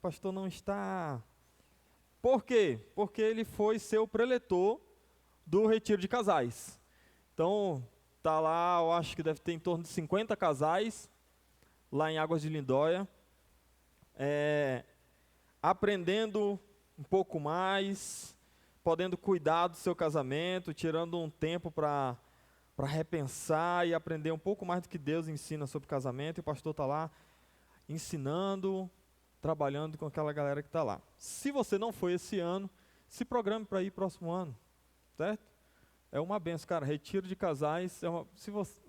pastor não está. Por quê? Porque ele foi ser o preletor do retiro de casais. Então, tá lá, eu acho que deve ter em torno de 50 casais, lá em Águas de Lindóia, aprendendo um pouco mais, podendo cuidar do seu casamento, tirando um tempo para repensar e aprender um pouco mais do que Deus ensina sobre casamento, e o pastor está lá ensinando, trabalhando com aquela galera que está lá. Se você não foi esse ano, se programe para ir próximo ano, certo? É uma benção, cara, retiro de casais, se você,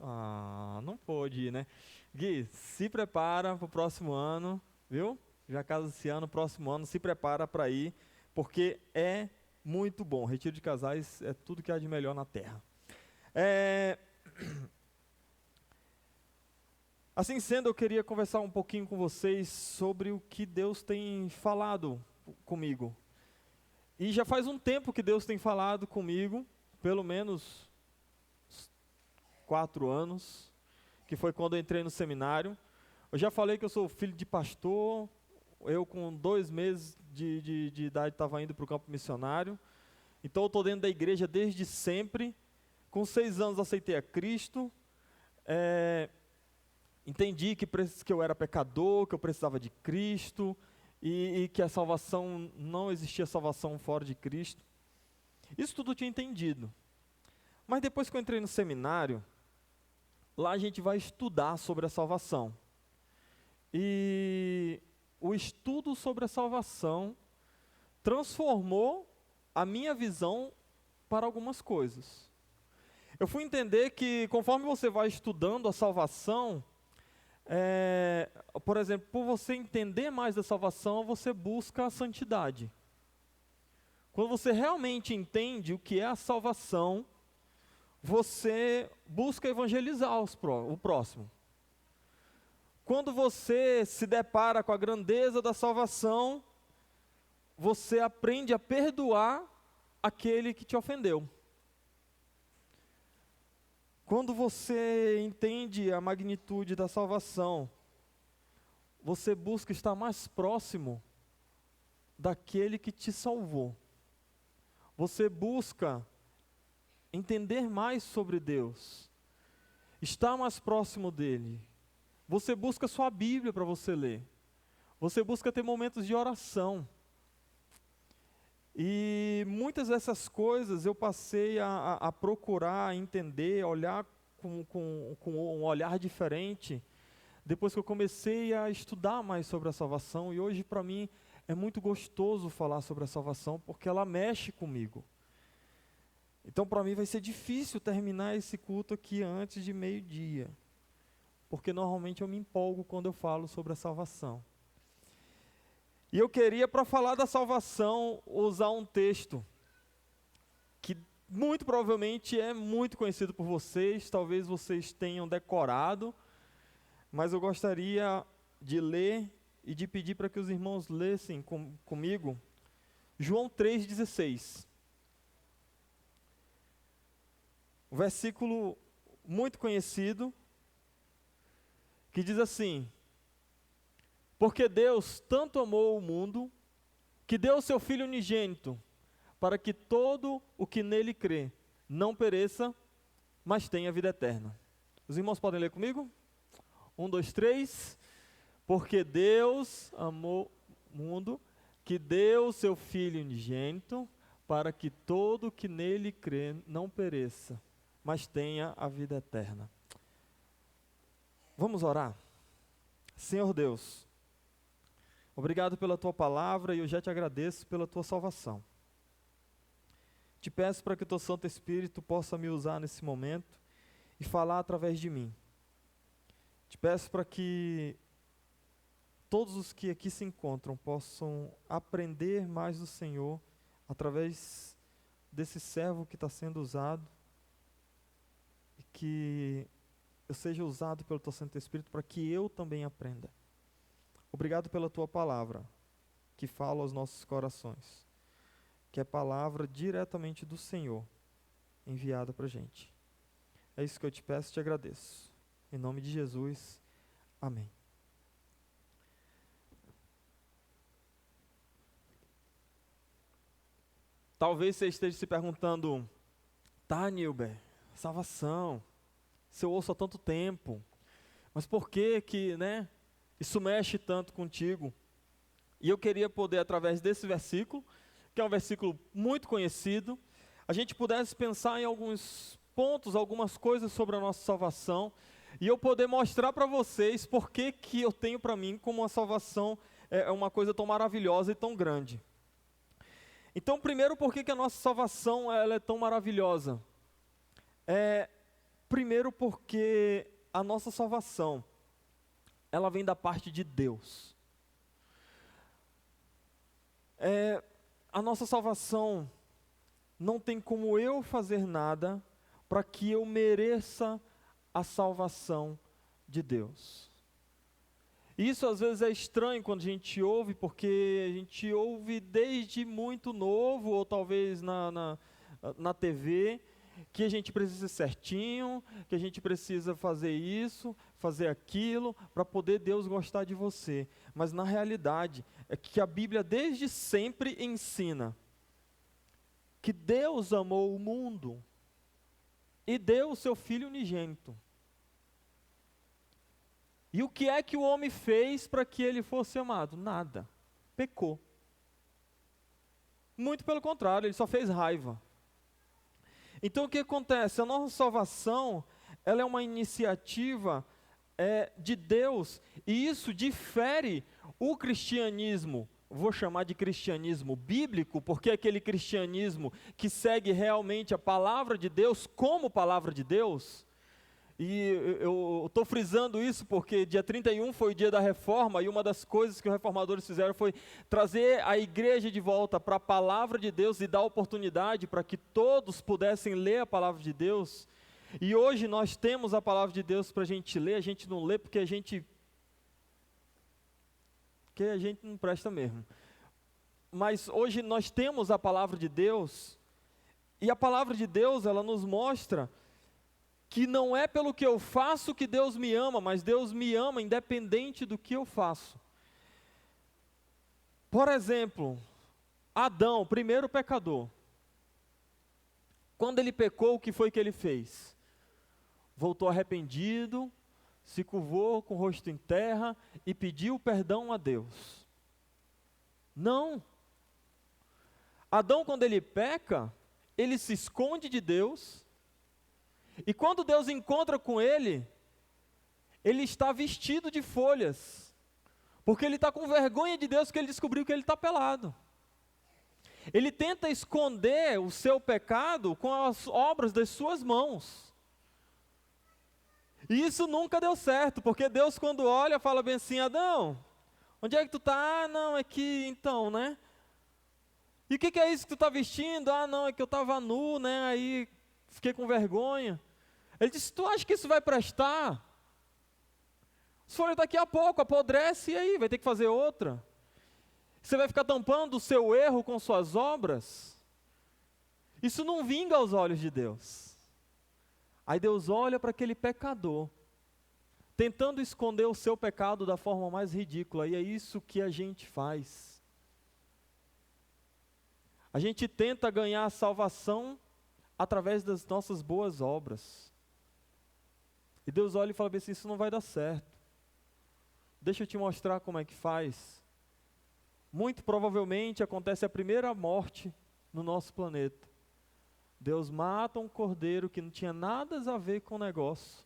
não pôde ir, né? Gui, se prepara para o próximo ano, viu? Já casa esse ano, próximo ano, se prepara para ir, porque é muito bom. Retiro de casais é tudo que há de melhor na terra. Assim sendo, eu queria conversar um pouquinho com vocês sobre o que Deus tem falado comigo. E já faz um tempo que Deus tem falado comigo, pelo menos 4 anos, que foi quando eu entrei no seminário. Eu já falei que eu sou filho de pastor, eu com 2 meses de idade estava indo para o campo missionário. Então eu estou dentro da igreja desde sempre. Com 6 anos aceitei a Cristo. Entendi que eu era pecador, que eu precisava de Cristo, e que a salvação, não existia salvação fora de Cristo. Isso tudo eu tinha entendido. Mas depois que eu entrei no seminário, lá a gente vai estudar sobre a salvação. E o estudo sobre a salvação transformou a minha visão para algumas coisas. Eu fui entender que conforme você vai estudando a salvação, por exemplo, por você entender mais da salvação, você busca a santidade. Quando você realmente entende o que é a salvação, você busca evangelizar o próximo. Quando você se depara com a grandeza da salvação, você aprende a perdoar aquele que te ofendeu. Quando você entende a magnitude da salvação, você busca estar mais próximo daquele que te salvou. Você busca entender mais sobre Deus, estar mais próximo dele. Você busca sua Bíblia para você ler. Você busca ter momentos de oração. E muitas dessas coisas eu passei a procurar, entender, olhar com um olhar diferente, depois que eu comecei a estudar mais sobre a salvação. E hoje para mim é muito gostoso falar sobre a salvação, porque ela mexe comigo. Então para mim vai ser difícil terminar esse culto aqui antes de meio-dia, porque normalmente eu me empolgo quando eu falo sobre a salvação. E eu queria, para falar da salvação, usar um texto que muito provavelmente é muito conhecido por vocês, talvez vocês tenham decorado, mas eu gostaria de ler e de pedir para que os irmãos lessem comigo João 3,16. Um versículo muito conhecido, que diz assim: porque Deus tanto amou o mundo, que deu o seu Filho unigênito, para que todo o que nele crê não pereça, mas tenha vida eterna. Os irmãos podem ler comigo? 1, 2, 3. Porque Deus amou o mundo, que deu o seu Filho unigênito, para que todo o que nele crê não pereça, mas tenha a vida eterna. Vamos orar? Senhor Deus, obrigado pela tua palavra e eu já te agradeço pela tua salvação. Te peço para que o teu Santo Espírito possa me usar nesse momento e falar através de mim. Te peço para que todos os que aqui se encontram possam aprender mais do Senhor através desse servo que está sendo usado, e que eu seja usado pelo teu Santo Espírito para que eu também aprenda. Obrigado pela tua palavra, que fala aos nossos corações, que é palavra diretamente do Senhor, enviada para a gente. É isso que eu te peço e te agradeço. Em nome de Jesus, amém. Talvez você esteja se perguntando, tá, Nilber, salvação, se eu ouço há tanto tempo, mas por que que, né, isso mexe tanto contigo? E eu queria poder, através desse versículo, que é um versículo muito conhecido, a gente pudesse pensar em alguns pontos, algumas coisas sobre a nossa salvação, e eu poder mostrar para vocês por que que eu tenho para mim como a salvação é uma coisa tão maravilhosa e tão grande. Então, primeiro, por que que a nossa salvação ela é tão maravilhosa? Primeiro porque a nossa salvação, ela vem da parte de Deus. A nossa salvação não tem como eu fazer nada para que eu mereça a salvação de Deus. Isso às vezes é estranho quando a gente ouve, porque a gente ouve desde muito novo, ou talvez na TV, que a gente precisa ser certinho, que a gente precisa fazer isso, fazer aquilo, para poder Deus gostar de você. Mas na realidade, é que a Bíblia desde sempre ensina que Deus amou o mundo e deu o seu Filho unigênito. E o que é que o homem fez para que ele fosse amado? Nada. Pecou. Muito pelo contrário, ele só fez raiva. Então o que acontece? A nossa salvação, ela é uma iniciativa de Deus, e isso difere o cristianismo, vou chamar de cristianismo bíblico, porque é aquele cristianismo que segue realmente a palavra de Deus como palavra de Deus. E eu estou frisando isso porque dia 31 foi o dia da reforma, e uma das coisas que os reformadores fizeram foi trazer a igreja de volta para a palavra de Deus e dar oportunidade para que todos pudessem ler a palavra de Deus. E hoje nós temos a palavra de Deus para a gente ler, a gente não lê porque a gente não presta mesmo. Mas hoje nós temos a palavra de Deus, e a palavra de Deus ela nos mostra que não é pelo que eu faço que Deus me ama, mas Deus me ama independente do que eu faço. Por exemplo, Adão, o primeiro pecador. Quando ele pecou, o que foi que ele fez? Voltou arrependido, se curvou com o rosto em terra e pediu perdão a Deus. Não. Adão, quando ele peca, ele se esconde de Deus. E quando Deus encontra com ele está vestido de folhas, porque ele está com vergonha de Deus, porque ele descobriu que ele está pelado. Ele tenta esconder o seu pecado com as obras das suas mãos. E isso nunca deu certo, porque Deus quando olha, fala bem assim, Adão, onde é que tu está? Ah, não, é que então, né? E o que é isso que tu está vestindo? Ah, não, é que eu estava nu, né? Aí fiquei com vergonha. Ele disse, tu acha que isso vai prestar? As folhas daqui a pouco apodrece e aí vai ter que fazer outra. Você vai ficar tampando o seu erro com suas obras? Isso não vinga aos olhos de Deus. Aí Deus olha para aquele pecador, tentando esconder o seu pecado da forma mais ridícula, e é isso que a gente faz. A gente tenta ganhar a salvação através das nossas boas obras. E Deus olha e fala assim, isso não vai dar certo. Deixa eu te mostrar como é que faz. Muito provavelmente acontece a primeira morte no nosso planeta. Deus mata um cordeiro que não tinha nada a ver com o negócio.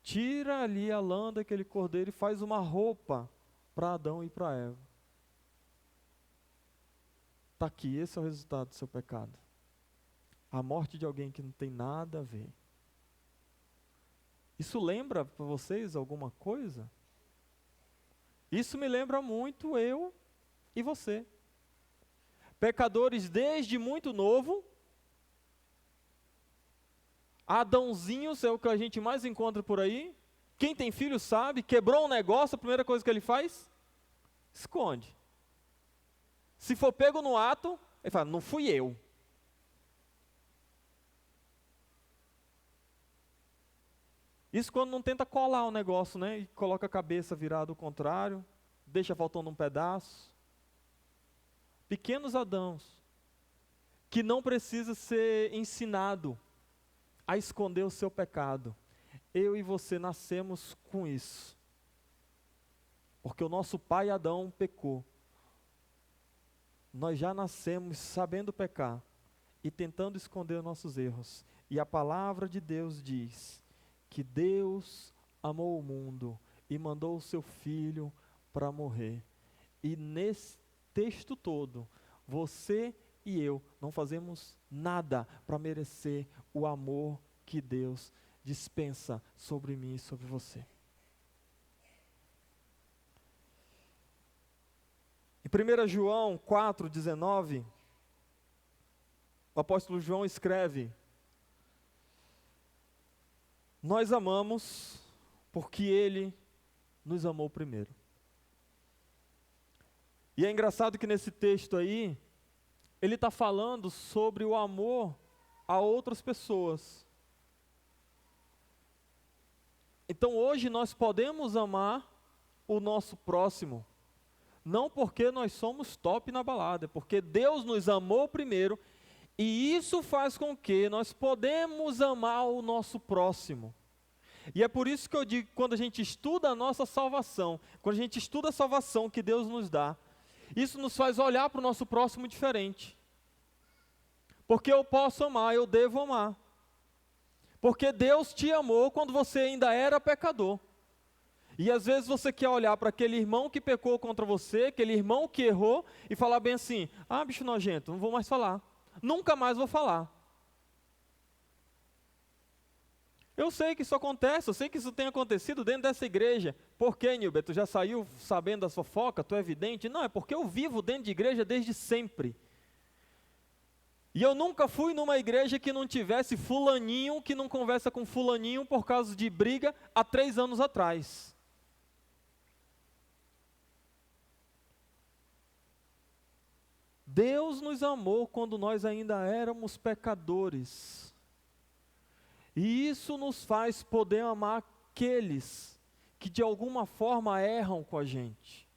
Tira ali a lã daquele cordeiro e faz uma roupa para Adão e para Eva. Está aqui, esse é o resultado do seu pecado. A morte de alguém que não tem nada a ver. Isso lembra para vocês alguma coisa? Isso me lembra muito eu e você. Pecadores desde muito novo. Adãozinhos é o que a gente mais encontra por aí. Quem tem filho sabe, quebrou um negócio, a primeira coisa que ele faz? Esconde. Se for pego no ato, ele fala, não fui eu. Isso quando não tenta colar o negócio, né? E coloca a cabeça virada ao contrário, deixa faltando um pedaço. pequenos Adãos, que não precisa ser ensinado a esconder o seu pecado. Eu e você nascemos com isso. Porque o nosso pai Adão pecou. Nós já nascemos sabendo pecar e tentando esconder os nossos erros. E a palavra de Deus diz que Deus amou o mundo e mandou o seu Filho para morrer. E nesse texto todo, você e eu não fazemos nada para merecer o amor que Deus dispensa sobre mim e sobre você. Em 1 João 4,19, o apóstolo João escreve: nós amamos porque Ele nos amou primeiro. E é engraçado que nesse texto aí, ele está falando sobre o amor a outras pessoas. Então hoje nós podemos amar o nosso próximo, não porque nós somos top na balada, é porque Deus nos amou primeiro, e isso faz com que nós podemos amar o nosso próximo. E é por isso que eu digo que quando a gente estuda a nossa salvação, quando a gente estuda a salvação que Deus nos dá, isso nos faz olhar para o nosso próximo diferente. Porque eu posso amar, eu devo amar. Porque Deus te amou quando você ainda era pecador. E às vezes você quer olhar para aquele irmão que pecou contra você, aquele irmão que errou, e falar bem assim: ah, bicho nojento, não vou mais falar. Nunca mais vou falar. Eu sei que isso acontece, eu sei que isso tem acontecido dentro dessa igreja. Por quê, Nilber? Tu já saiu sabendo das fofocas? Tu é evidente? Não, é porque eu vivo dentro de igreja desde sempre. E eu nunca fui numa igreja que não tivesse fulaninho, que não conversa com fulaninho por causa de briga há 3 anos atrás. Deus nos amou quando nós ainda éramos pecadores. E isso nos faz poder amar aqueles que de alguma forma erram com a gente.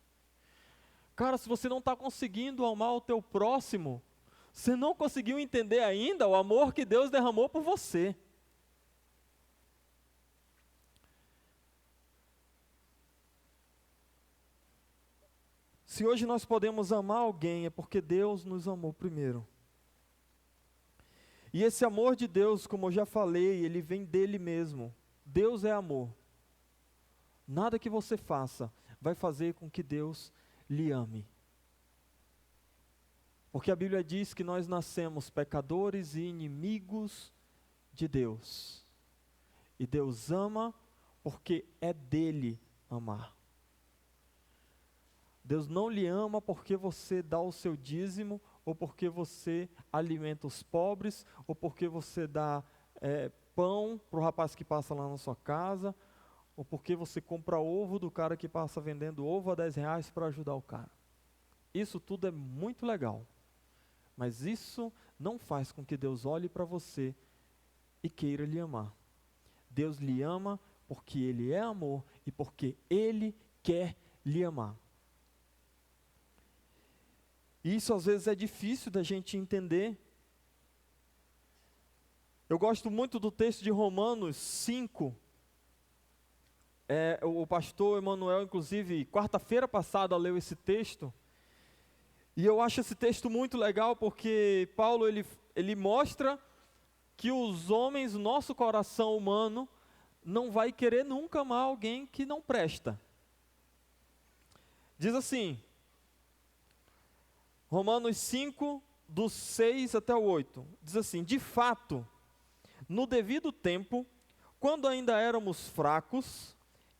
Cara, se você não está conseguindo amar o teu próximo, você não conseguiu entender ainda o amor que Deus derramou por você. Se hoje nós podemos amar alguém, é porque Deus nos amou primeiro. E esse amor de Deus, como eu já falei, ele vem dele mesmo. Deus é amor. Nada que você faça vai fazer com que Deus lhe ame. Porque a Bíblia diz que nós nascemos pecadores e inimigos de Deus. E Deus ama porque é dele amar. Deus não lhe ama porque você dá o seu dízimo, ou porque você alimenta os pobres, ou porque você dá pão para o rapaz que passa lá na sua casa, ou porque você compra ovo do cara que passa vendendo ovo a R$10 para ajudar o cara. Isso tudo é muito legal, mas isso não faz com que Deus olhe para você e queira lhe amar. Deus lhe ama porque Ele é amor e porque Ele quer lhe amar. E isso às vezes é difícil da gente entender. Eu gosto muito do texto de Romanos 5. O pastor Emanuel, inclusive, quarta-feira passada leu esse texto. E eu acho esse texto muito legal porque Paulo ele mostra que os homens, o nosso coração humano, não vai querer nunca amar alguém que não presta. Diz assim, Romanos 5, do 6 até o 8, diz assim: de fato, no devido tempo, quando ainda éramos fracos,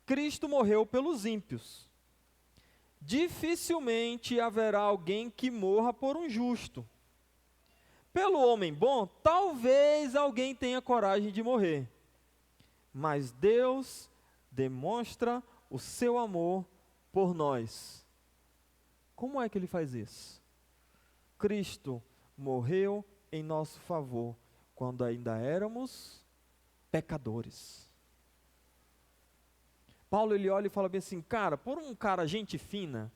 Cristo morreu pelos ímpios. Dificilmente haverá alguém que morra por um justo. Pelo homem bom, talvez alguém tenha coragem de morrer. Mas Deus demonstra o seu amor por nós. Como é que Ele faz isso? Cristo morreu em nosso favor, quando ainda éramos pecadores. Paulo ele olha e fala bem assim, cara, por um cara gente fina,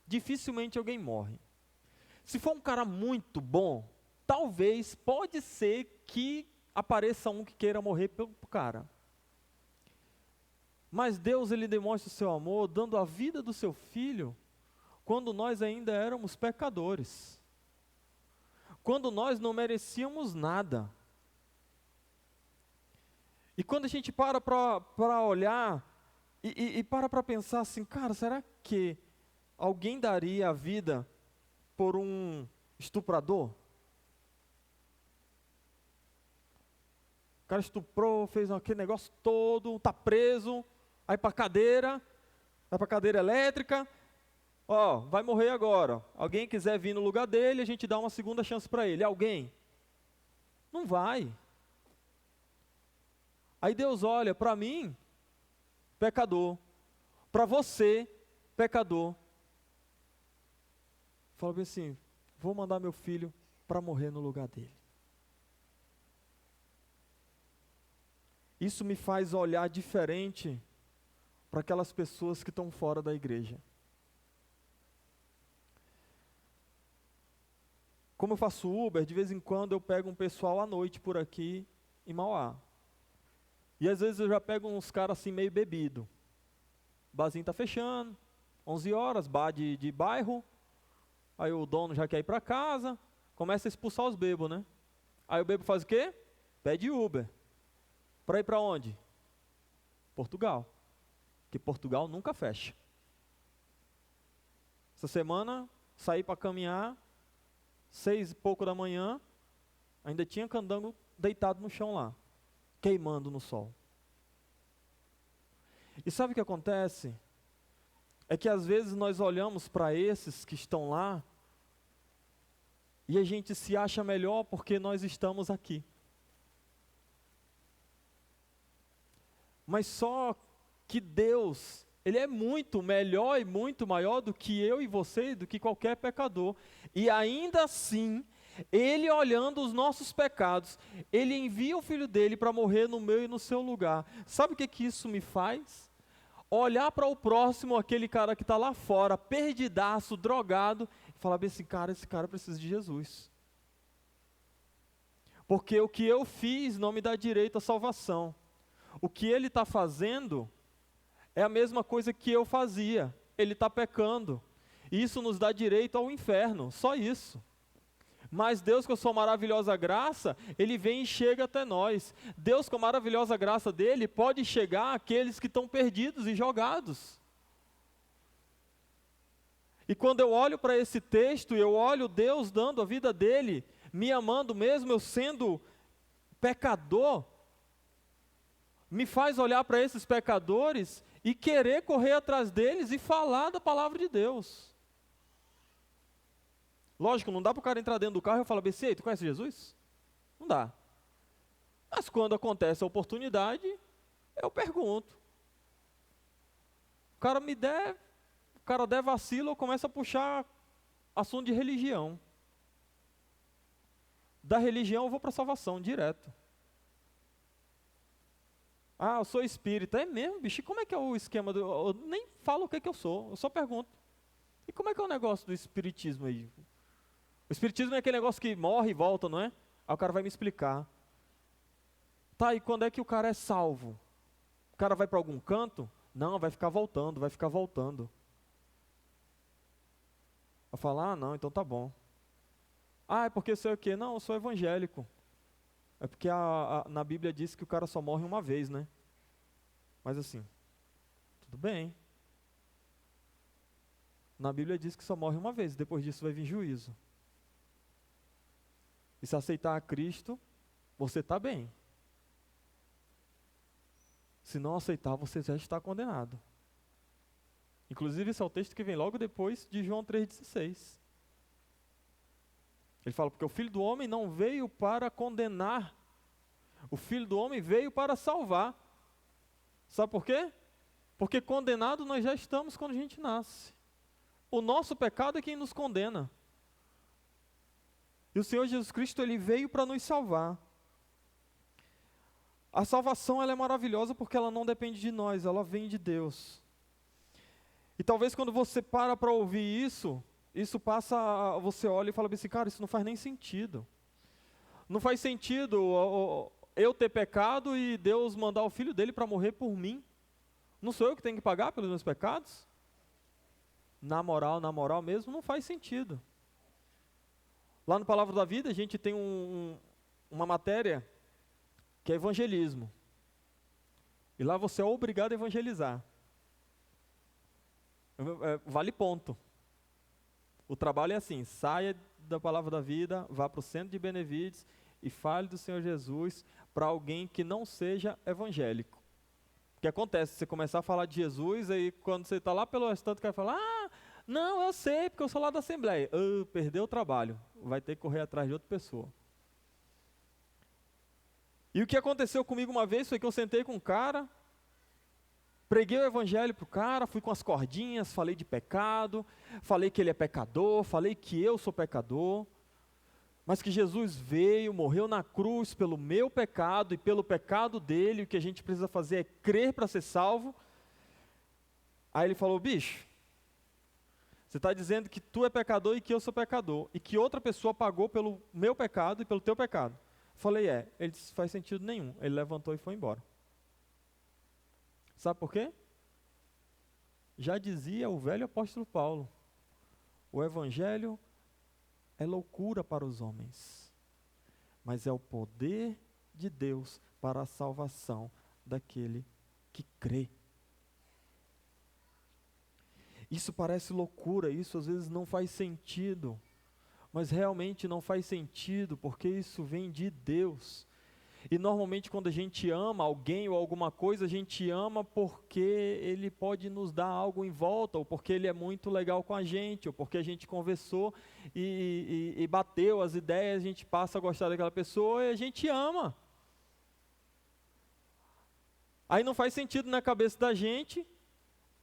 dificilmente alguém morre. Se for um cara muito bom, talvez, pode ser que apareça um que queira morrer pelo cara. Mas Deus, ele demonstra o seu amor dando a vida do seu filho quando nós ainda éramos pecadores. Quando nós não merecíamos nada. E quando a gente para olhar e para pensar assim, cara, será que alguém daria a vida por um estuprador? O cara estuprou, fez aquele negócio todo, está preso, aí vai para cadeira elétrica, vai morrer agora. Alguém quiser vir no lugar dele, a gente dá uma segunda chance para ele. Alguém? Não vai. Aí Deus olha para mim, pecador, para você, pecador. Fala bem assim, vou mandar meu filho para morrer no lugar dele. Isso me faz olhar diferente para aquelas pessoas que estão fora da igreja. Como eu faço Uber, de vez em quando eu pego um pessoal à noite por aqui em Mauá. E às vezes eu já pego uns caras assim meio bebido. O barzinho está fechando, 11 horas, bar de bairro. Aí o dono já quer ir para casa, começa a expulsar os bêbados, né? Aí o bêbado faz o quê? Pede Uber. Para ir para onde? Portugal. Porque Portugal nunca fecha. Essa semana, saí para caminhar, 6 e pouco da manhã, ainda tinha candango deitado no chão lá, queimando no sol. E sabe o que acontece? É que às vezes nós olhamos para esses que estão lá e a gente se acha melhor porque nós estamos aqui. Mas só que Deus, Ele é muito melhor e muito maior do que eu e você, do que qualquer pecador. E ainda assim, Ele olhando os nossos pecados, Ele envia o Filho dEle para morrer no meu e no seu lugar. Sabe o que isso me faz? Olhar para o próximo, aquele cara que está lá fora, perdidaço, drogado, e falar bem assim, cara, esse cara precisa de Jesus. Porque o que eu fiz não me dá direito à salvação. O que ele está fazendo é a mesma coisa que eu fazia. Ele está pecando. Isso nos dá direito ao inferno, só isso. Mas Deus, com a sua maravilhosa graça, Ele vem e chega até nós. Deus, com a maravilhosa graça dEle, pode chegar àqueles que estão perdidos e jogados. E quando eu olho para esse texto, eu olho Deus dando a vida dEle, me amando mesmo eu sendo pecador, me faz olhar para esses pecadores e querer correr atrás deles e falar da palavra de Deus. Lógico, não dá para o cara entrar dentro do carro e falar, BC, tu conhece Jesus? Não dá. Mas quando acontece a oportunidade, eu pergunto. O cara der vacilo, eu começo a puxar assunto de religião. Da religião eu vou para a salvação, direto. Ah, eu sou espírita. É mesmo, bicho? E como é que é o esquema eu nem falo o que eu sou, eu só pergunto. E como é que é o negócio do espiritismo aí? O espiritismo é aquele negócio que morre e volta, não é? Aí o cara vai me explicar. Tá, e quando é que o cara é salvo? O cara vai para algum canto? Não, vai ficar voltando, vai ficar voltando. Vai falar, não, então tá bom. Ah, é porque sei o quê? Não, eu sou evangélico. É porque na Bíblia diz que o cara só morre uma vez, né? Mas assim, tudo bem. Na Bíblia diz que só morre uma vez, depois disso vai vir juízo. E se aceitar a Cristo, você está bem. Se não aceitar, você já está condenado. Inclusive, esse é o texto que vem logo depois de João 3,16. Ele fala, porque o Filho do Homem não veio para condenar. O Filho do Homem veio para salvar. Sabe por quê? Porque condenado nós já estamos quando a gente nasce. O nosso pecado é quem nos condena. E o Senhor Jesus Cristo, Ele veio para nos salvar. A salvação, ela é maravilhosa porque ela não depende de nós, ela vem de Deus. E talvez quando você para ouvir isso, Isso passa, você olha e fala assim, cara, isso não faz nem sentido. Não faz sentido eu ter pecado e Deus mandar o Filho dele para morrer por mim. Não sou eu que tenho que pagar pelos meus pecados? Na moral mesmo, não faz sentido. Lá no Palavra da Vida, a gente tem uma matéria que é evangelismo. E lá você é obrigado a evangelizar. Vale ponto. O trabalho é assim, saia da Palavra da Vida, vá para o centro de Benevides e fale do Senhor Jesus para alguém que não seja evangélico. O que acontece? Você começar a falar de Jesus, aí quando você está lá pelo restante, o cara fala, não, eu sei, porque eu sou lá da Assembleia. Perdeu o trabalho, vai ter que correr atrás de outra pessoa. E o que aconteceu comigo uma vez foi que eu sentei com um cara, preguei o evangelho para o cara, fui com as cordinhas, falei de pecado, falei que ele é pecador, falei que eu sou pecador, mas que Jesus veio, morreu na cruz pelo meu pecado e pelo pecado dele, o que a gente precisa fazer é crer para ser salvo. Aí ele falou, bicho, você está dizendo que tu é pecador e que eu sou pecador, e que outra pessoa pagou pelo meu pecado e pelo teu pecado. Falei, Ele disse, faz sentido nenhum. Ele levantou e foi embora. Sabe por quê? Já dizia o velho apóstolo Paulo, o evangelho é loucura para os homens, mas é o poder de Deus para a salvação daquele que crê. Isso parece loucura, isso às vezes não faz sentido, mas realmente não faz sentido, porque isso vem de Deus. E normalmente quando a gente ama alguém ou alguma coisa, a gente ama porque ele pode nos dar algo em volta, ou porque ele é muito legal com a gente, ou porque a gente conversou e bateu as ideias, a gente passa a gostar daquela pessoa e a gente ama. Aí não faz sentido na cabeça da gente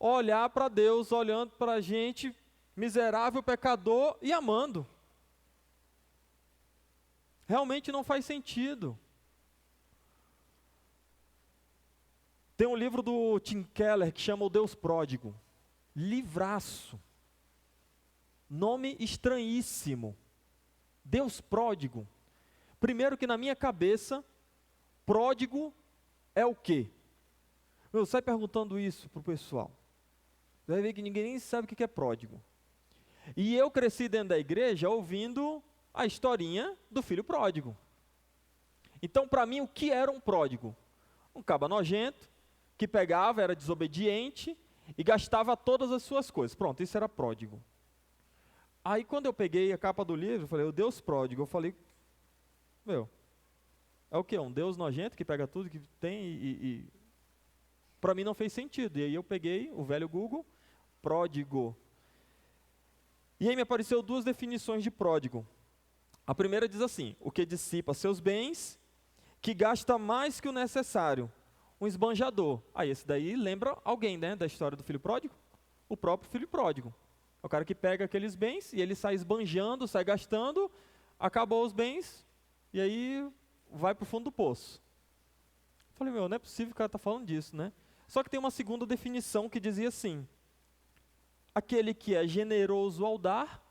olhar para Deus, olhando para a gente, miserável pecador, e amando. Realmente não faz sentido. Tem um livro do Tim Keller que chama O Deus Pródigo. Livraço. Nome estranhíssimo. Deus Pródigo. Primeiro que na minha cabeça, pródigo é o quê? Eu saio perguntando isso para o pessoal. Você vai ver que ninguém nem sabe o que é pródigo. E eu cresci dentro da igreja ouvindo a historinha do filho pródigo. Então, para mim, o que era um pródigo? Um caba nojento, que pegava, era desobediente e gastava todas as suas coisas. Pronto, isso era pródigo. Aí quando eu peguei a capa do livro, eu falei, o Deus pródigo, eu falei, é o quê? Um Deus nojento que pega tudo que tem e para mim não fez sentido. E aí eu peguei o velho Google, pródigo. E aí me apareceu duas definições de pródigo. A primeira diz assim, o que dissipa seus bens, que gasta mais que o necessário. Um esbanjador. Aí esse daí lembra alguém, né, da história do filho pródigo? O próprio filho pródigo. É o cara que pega aqueles bens e ele sai esbanjando, sai gastando, acabou os bens e aí vai para o fundo do poço. Falei, não é possível que o cara está falando disso, né? Só que tem uma segunda definição que dizia assim, aquele que é generoso ao dar,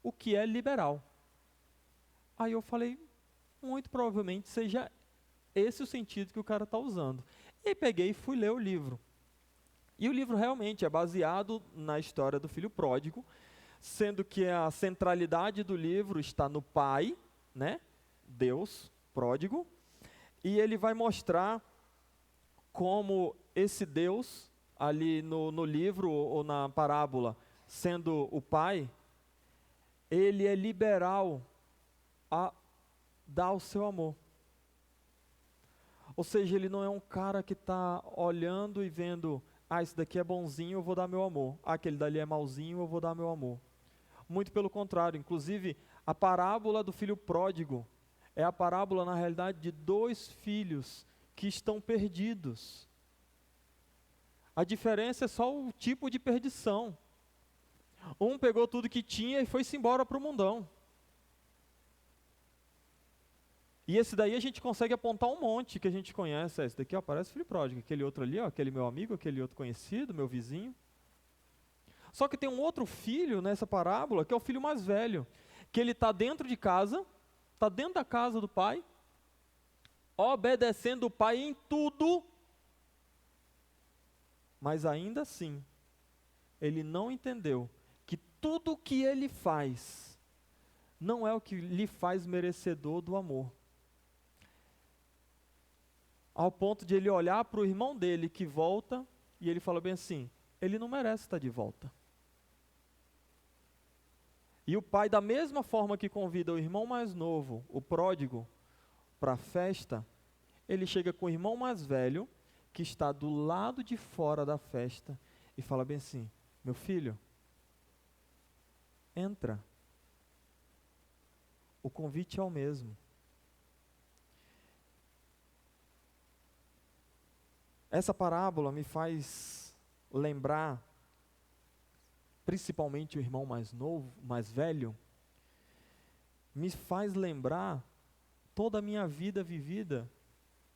o que é liberal. Aí eu falei, muito provavelmente seja esse o sentido que o cara está usando. E peguei e fui ler o livro. E o livro realmente é baseado na história do filho pródigo, sendo que a centralidade do livro está no pai, né? Deus pródigo, e ele vai mostrar como esse Deus, ali no livro ou na parábola, sendo o pai, ele é liberal a dar o seu amor. Ou seja, ele não é um cara que está olhando e vendo, esse daqui é bonzinho, eu vou dar meu amor. Aquele dali é malzinho, eu vou dar meu amor. Muito pelo contrário, inclusive, a parábola do filho pródigo é a parábola, na realidade, de dois filhos que estão perdidos. A diferença é só o tipo de perdição. Um pegou tudo que tinha e foi-se embora para o mundão. E esse daí a gente consegue apontar um monte que a gente conhece. Esse daqui, parece filho pródigo. Aquele outro ali, aquele meu amigo, aquele outro conhecido, meu vizinho. Só que tem um outro filho nessa parábola, que é o filho mais velho, que ele está dentro de casa, está dentro da casa do pai, obedecendo o pai em tudo, mas ainda assim, ele não entendeu que tudo o que ele faz não é o que lhe faz merecedor do amor. Ao ponto de ele olhar para o irmão dele que volta, e ele fala bem assim, ele não merece estar de volta. E o pai, da mesma forma que convida o irmão mais novo, o pródigo, para a festa, ele chega com o irmão mais velho, que está do lado de fora da festa, e fala bem assim, meu filho, entra. O convite é o mesmo. Essa parábola me faz lembrar, principalmente o irmão mais novo, mais velho, me faz lembrar toda a minha vida vivida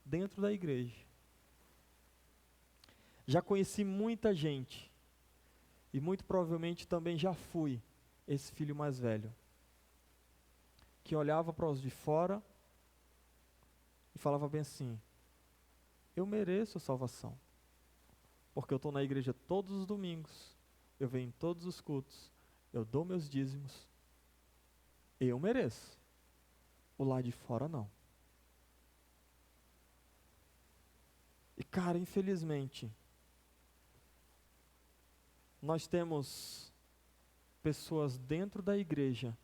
dentro da igreja. Já conheci muita gente, e muito provavelmente também já fui esse filho mais velho, que olhava para os de fora e falava bem assim, eu mereço a salvação, porque eu estou na igreja todos os domingos, eu venho em todos os cultos, eu dou meus dízimos, eu mereço, o lá de fora não. E cara, infelizmente, nós temos pessoas dentro da igreja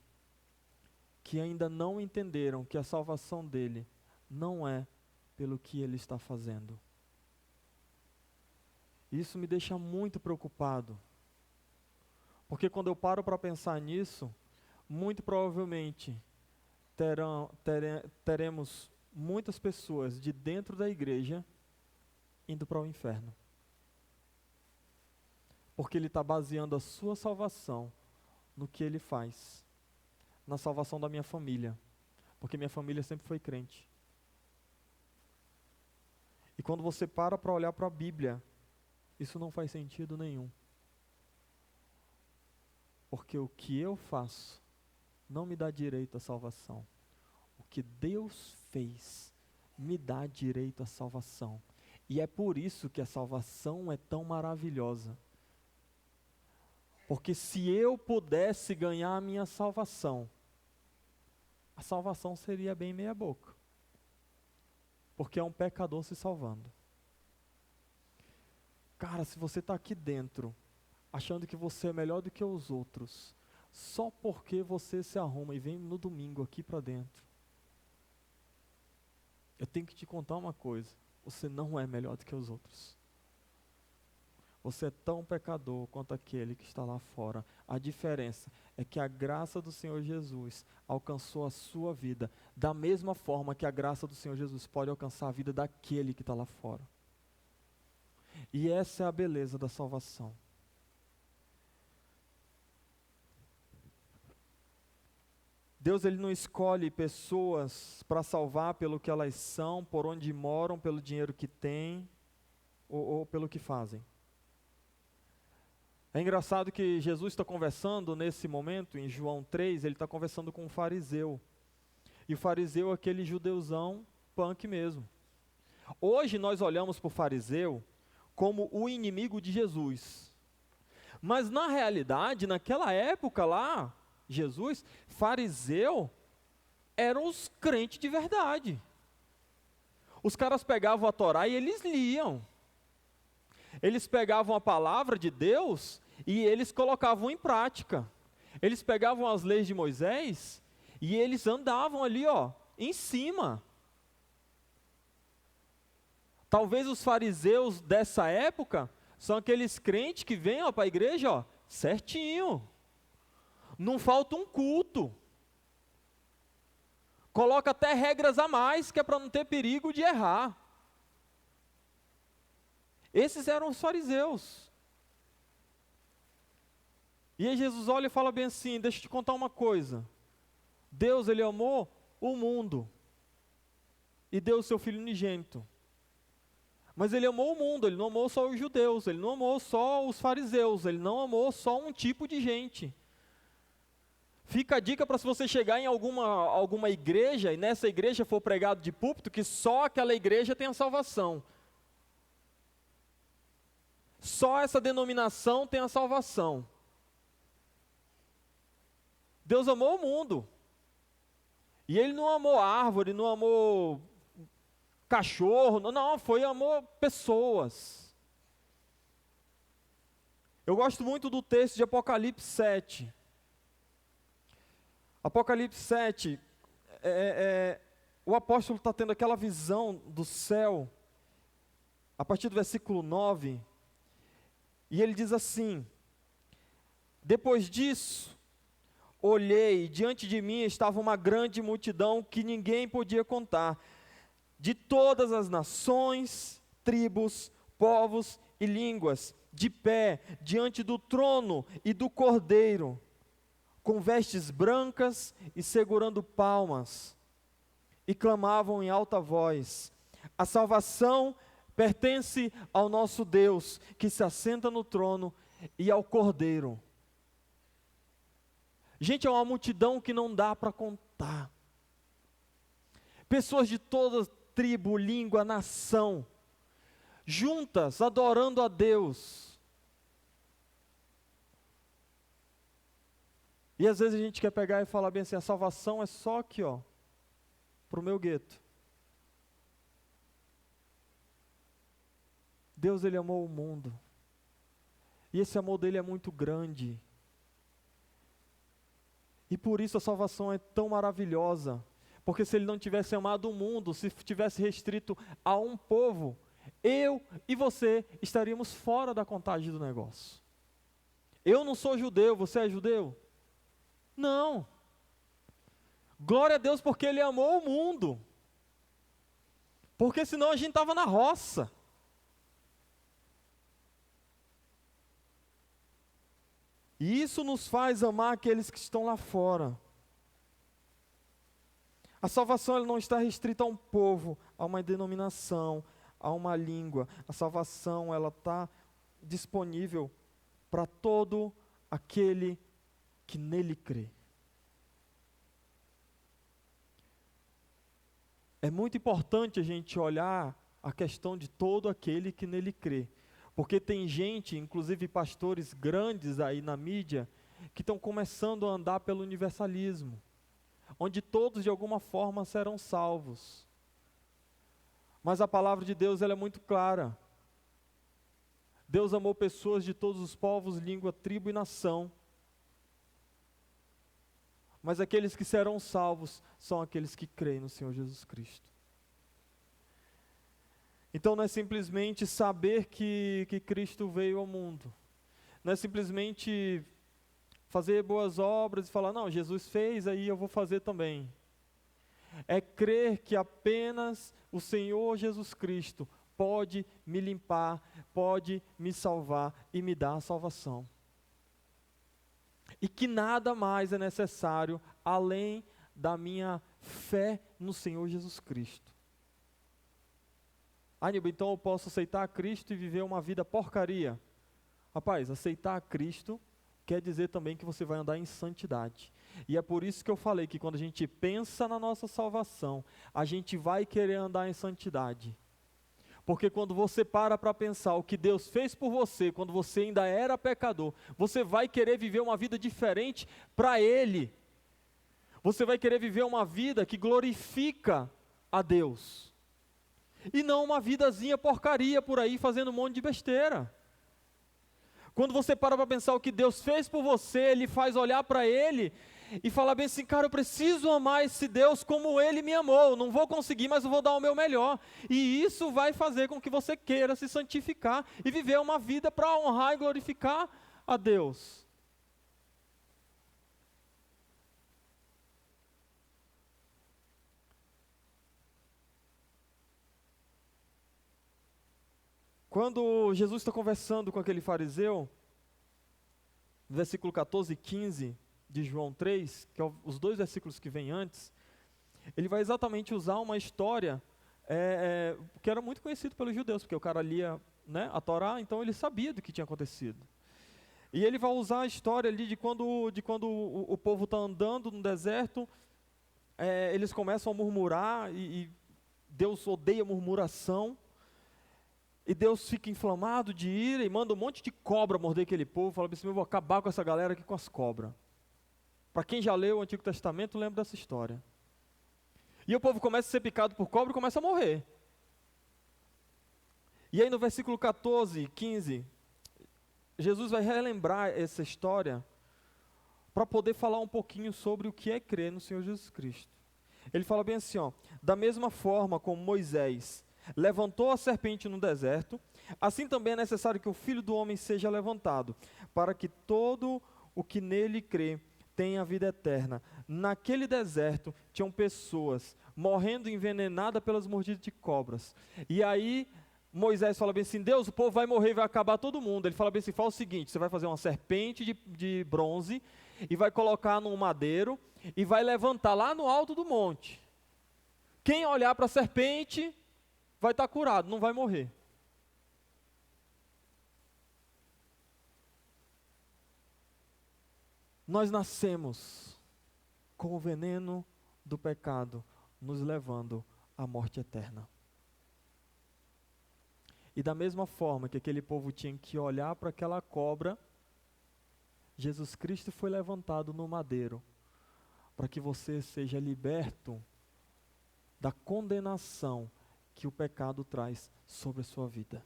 que ainda não entenderam que a salvação dele não é pelo que ele está fazendo. Isso me deixa muito preocupado, porque quando eu paro para pensar nisso, muito provavelmente teremos muitas pessoas de dentro da igreja indo para o inferno. Porque ele está baseando a sua salvação no que ele faz, na salvação da minha família, porque minha família sempre foi crente. E quando você para olhar para a Bíblia, isso não faz sentido nenhum. Porque o que eu faço não me dá direito à salvação. O que Deus fez me dá direito à salvação. E é por isso que a salvação é tão maravilhosa. Porque se eu pudesse ganhar a minha salvação, a salvação seria bem meia boca. Porque é um pecador se salvando. Cara, se você está aqui dentro, achando que você é melhor do que os outros, só porque você se arruma e vem no domingo aqui para dentro, eu tenho que te contar uma coisa, você não é melhor do que os outros. Você é tão pecador quanto aquele que está lá fora. A diferença é que a graça do Senhor Jesus alcançou a sua vida, da mesma forma que a graça do Senhor Jesus pode alcançar a vida daquele que está lá fora. E essa é a beleza da salvação. Deus, ele não escolhe pessoas para salvar pelo que elas são, por onde moram, pelo dinheiro que têm, ou pelo que fazem. É engraçado que Jesus está conversando nesse momento, em João 3, ele está conversando com um fariseu. E o fariseu é aquele judeuzão punk mesmo. Hoje nós olhamos para o fariseu como o inimigo de Jesus. Mas na realidade, naquela época lá, Jesus, fariseu, eram os crentes de verdade. Os caras pegavam a Torá e eles liam. Eles pegavam a palavra de Deus e eles colocavam em prática. Eles pegavam as leis de Moisés e eles andavam ali, em cima. Talvez os fariseus dessa época são aqueles crentes que vêm para a igreja, certinho. Não falta um culto. Coloca até regras a mais, que é para não ter perigo de errar. Esses eram os fariseus. E aí Jesus olha e fala bem assim, deixa eu te contar uma coisa. Deus, ele amou o mundo e deu o seu Filho unigênito. Mas ele amou o mundo, ele não amou só os judeus, ele não amou só os fariseus, ele não amou só um tipo de gente. Fica a dica para se você chegar em alguma igreja, e nessa igreja for pregado de púlpito, que só aquela igreja tenha salvação. Só essa denominação tem a salvação. Deus amou o mundo. E ele não amou árvore, não amou cachorro, não, foi amor pessoas. Eu gosto muito do texto de Apocalipse 7. Apocalipse 7, o apóstolo está tendo aquela visão do céu, a partir do versículo 9, e ele diz assim: depois disso, olhei, e diante de mim estava uma grande multidão que ninguém podia contar, de todas as nações, tribos, povos e línguas, de pé, diante do trono e do Cordeiro, com vestes brancas e segurando palmas, e clamavam em alta voz: a salvação pertence ao nosso Deus, que se assenta no trono, e ao Cordeiro. Gente, é uma multidão que não dá para contar. Pessoas de toda tribo, língua, nação, juntas, adorando a Deus. E às vezes a gente quer pegar e falar bem assim: a salvação é só aqui, ó, para o meu gueto. Deus, ele amou o mundo. E esse amor dele é muito grande. E por isso a salvação é tão maravilhosa. Porque se ele não tivesse amado o mundo, se tivesse restrito a um povo, eu e você estaríamos fora da contagem do negócio. Eu não sou judeu, você é judeu? Não. Glória a Deus porque ele amou o mundo. Porque senão a gente estava na roça. E isso nos faz amar aqueles que estão lá fora. A salvação ela não está restrita a um povo, a uma denominação, a uma língua. A salvação ela está disponível para todo aquele que nele crê. É muito importante a gente olhar a questão de todo aquele que nele crê. Porque tem gente, inclusive pastores grandes aí na mídia, que estão começando a andar pelo universalismo, onde todos de alguma forma serão salvos. Mas a palavra de Deus ela é muito clara. Deus amou pessoas de todos os povos, língua, tribo e nação. Mas aqueles que serão salvos são aqueles que creem no Senhor Jesus Cristo. Então não é simplesmente saber que Cristo veio ao mundo. Não é simplesmente fazer boas obras e falar: não, Jesus fez, aí eu vou fazer também. É crer que apenas o Senhor Jesus Cristo pode me limpar, pode me salvar e me dar a salvação. E que nada mais é necessário além da minha fé no Senhor Jesus Cristo. Aníbal, então eu posso aceitar Cristo e viver uma vida porcaria? Rapaz, aceitar Cristo quer dizer também que você vai andar em santidade. E é por isso que eu falei que quando a gente pensa na nossa salvação, a gente vai querer andar em santidade. Porque quando você para pensar o que Deus fez por você, quando você ainda era pecador, você vai querer viver uma vida diferente para Ele. Você vai querer viver uma vida que glorifica a Deus. E não uma vidazinha porcaria por aí, fazendo um monte de besteira. Quando você para pensar o que Deus fez por você, Ele faz olhar para Ele e falar bem assim: cara, eu preciso amar esse Deus como Ele me amou. Não vou conseguir, mas eu vou dar o meu melhor. E isso vai fazer com que você queira se santificar e viver uma vida para honrar e glorificar a Deus. Quando Jesus está conversando com aquele fariseu, no versículo 14 e 15 de João 3, que é os dois versículos que vêm antes, ele vai exatamente usar uma história que era muito conhecido pelos judeus, porque o cara lia, né, a Torá, então ele sabia do que tinha acontecido. E ele vai usar a história ali de quando o povo está andando no deserto, eles começam a murmurar, e Deus odeia murmuração, e Deus fica inflamado de ira e manda um monte de cobra morder aquele povo, fala assim: eu vou acabar com essa galera aqui com as cobras. Para quem já leu o Antigo Testamento, lembra dessa história. E o povo começa a ser picado por cobra e começa a morrer. E aí no versículo 14, 15, Jesus vai relembrar essa história para poder falar um pouquinho sobre o que é crer no Senhor Jesus Cristo. Ele fala bem assim, ó: da mesma forma como Moisés levantou a serpente no deserto, assim também é necessário que o Filho do Homem seja levantado, para que todo o que nele crê tenha a vida eterna. Naquele deserto tinham pessoas morrendo envenenadas pelas mordidas de cobras. E aí Moisés fala bem assim: Deus, o povo vai morrer, vai acabar todo mundo. Ele fala bem assim: fala o seguinte, você vai fazer uma serpente de bronze e vai colocar num madeiro e vai levantar lá no alto do monte. Quem olhar para a serpente vai estar curado, não vai morrer. Nós nascemos com o veneno do pecado nos levando à morte eterna. E da mesma forma que aquele povo tinha que olhar para aquela cobra, Jesus Cristo foi levantado no madeiro para que você seja liberto da condenação que o pecado traz sobre a sua vida.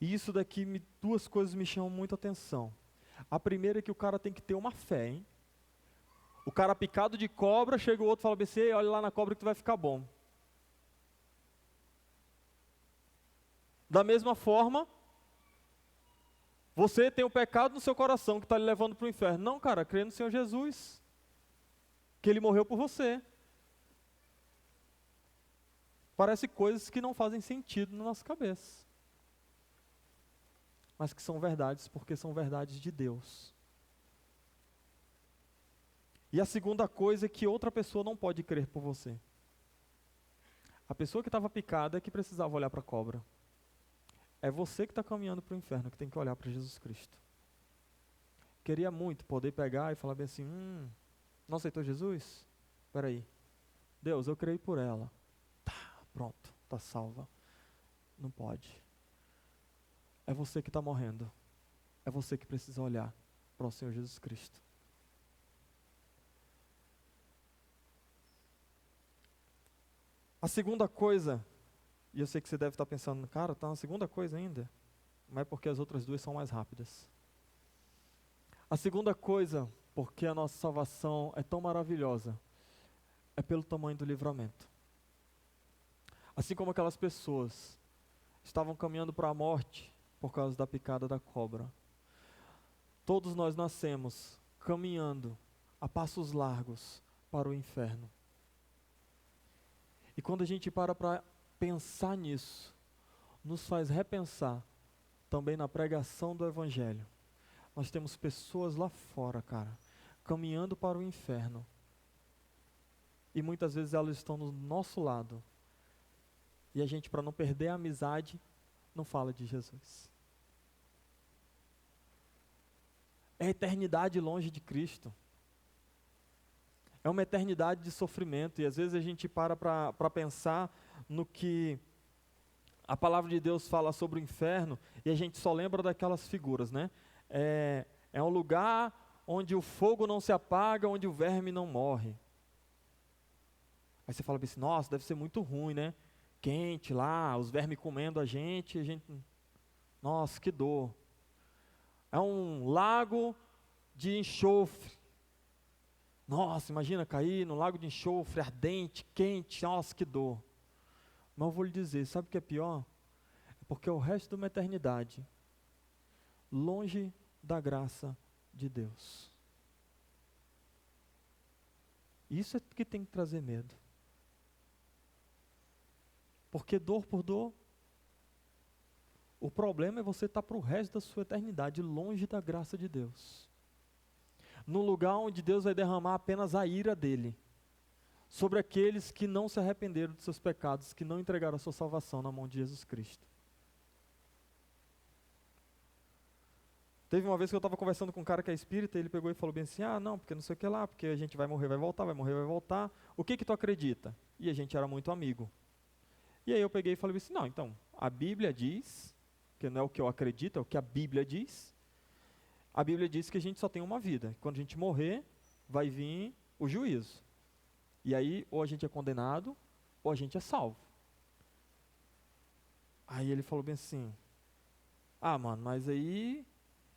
E isso daqui, duas coisas me chamam muita atenção. A primeira é que o cara tem que ter uma fé, hein? O cara picado de cobra, chega o outro e fala assim: olha lá na cobra que tu vai ficar bom. Da mesma forma, você tem o pecado no seu coração que está lhe levando para o inferno. Não, cara, crê no Senhor Jesus, que Ele morreu por você. Parece coisas que não fazem sentido na nossa cabeça, mas que são verdades porque são verdades de Deus. E a segunda coisa é que outra pessoa não pode crer por você. A pessoa que estava picada é que precisava olhar para a cobra. É você que está caminhando para o inferno que tem que olhar para Jesus Cristo. Queria muito poder pegar e falar bem assim: não aceitou Jesus? Espera aí. Deus, eu creio por ela. Pronto, está salva. Não pode. É você que está morrendo. É você que precisa olhar para o Senhor Jesus Cristo. A segunda coisa, e eu sei que você deve estar pensando: cara, está na segunda coisa ainda? Mas é porque as outras duas são mais rápidas. A segunda coisa, porque a nossa salvação é tão maravilhosa, é pelo tamanho do livramento. Assim como aquelas pessoas estavam caminhando para a morte por causa da picada da cobra, todos nós nascemos caminhando a passos largos para o inferno. E quando a gente para pensar nisso, nos faz repensar também na pregação do Evangelho. Nós temos pessoas lá fora, cara, caminhando para o inferno. E muitas vezes elas estão do nosso lado. E a gente, para não perder a amizade, não fala de Jesus. É a eternidade longe de Cristo. É uma eternidade de sofrimento. E às vezes a gente para pensar no que a palavra de Deus fala sobre o inferno e a gente só lembra daquelas figuras, né? É um lugar onde o fogo não se apaga, onde o verme não morre. Aí você fala assim: nossa, deve ser muito ruim, né? Quente lá, os vermes comendo a gente, nossa, que dor. É um lago de enxofre. Nossa, imagina cair no lago de enxofre, ardente, quente, nossa, que dor. Mas eu vou lhe dizer, sabe o que é pior? É porque é o resto de uma eternidade longe da graça de Deus. Isso é que tem que trazer medo. Porque dor por dor, o problema é você estar para o resto da sua eternidade longe da graça de Deus. Num lugar onde Deus vai derramar apenas a ira dele sobre aqueles que não se arrependeram dos seus pecados, que não entregaram a sua salvação na mão de Jesus Cristo. Teve uma vez que eu estava conversando com um cara que é espírita, e ele pegou e falou bem assim, não, porque não sei o que lá, porque a gente vai morrer, vai voltar, vai morrer, vai voltar. O que tu acredita? E a gente era muito amigo. E aí eu peguei e falei assim, não, então, a Bíblia diz, que não é o que eu acredito, é o que a Bíblia diz. A Bíblia diz que a gente só tem uma vida. Quando a gente morrer, vai vir o juízo. E aí, ou a gente é condenado, ou a gente é salvo. Aí ele falou bem assim, mano, mas aí...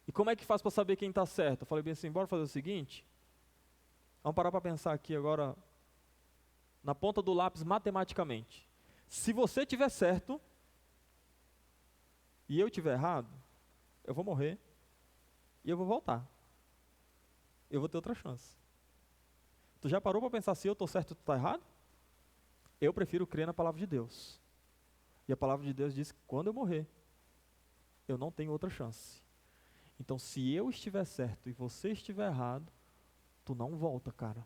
E como é que faz para saber quem está certo? Eu falei bem assim, bora fazer o seguinte, vamos parar para pensar aqui agora, na ponta do lápis, matematicamente. Se você tiver certo, e eu tiver errado, eu vou morrer, e eu vou voltar. Eu vou ter outra chance. Tu já parou para pensar se eu estou certo e tu está errado? Eu prefiro crer na palavra de Deus. E a palavra de Deus diz que quando eu morrer, eu não tenho outra chance. Então, se eu estiver certo e você estiver errado, tu não volta, cara.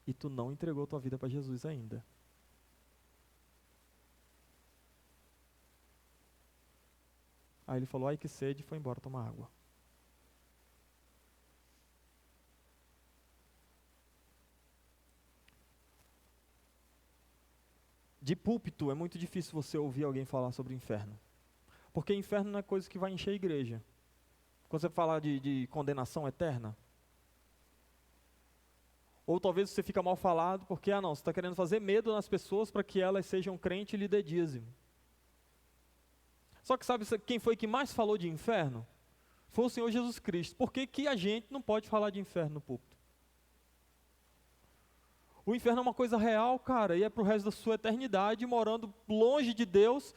E tu não entregou tua vida para Jesus ainda. Aí ele falou, ai que sede, e foi embora tomar água. De púlpito, é muito difícil você ouvir alguém falar sobre o inferno. Porque inferno não é coisa que vai encher a igreja. Quando você fala de condenação eterna. Ou talvez você fica mal falado porque, você está querendo fazer medo nas pessoas para que elas sejam crentes e lhe dê dízimo. Só que sabe quem foi que mais falou de inferno? Foi o Senhor Jesus Cristo. Por que que a gente não pode falar de inferno no púlpito? O inferno é uma coisa real, cara, e é para o resto da sua eternidade, morando longe de Deus,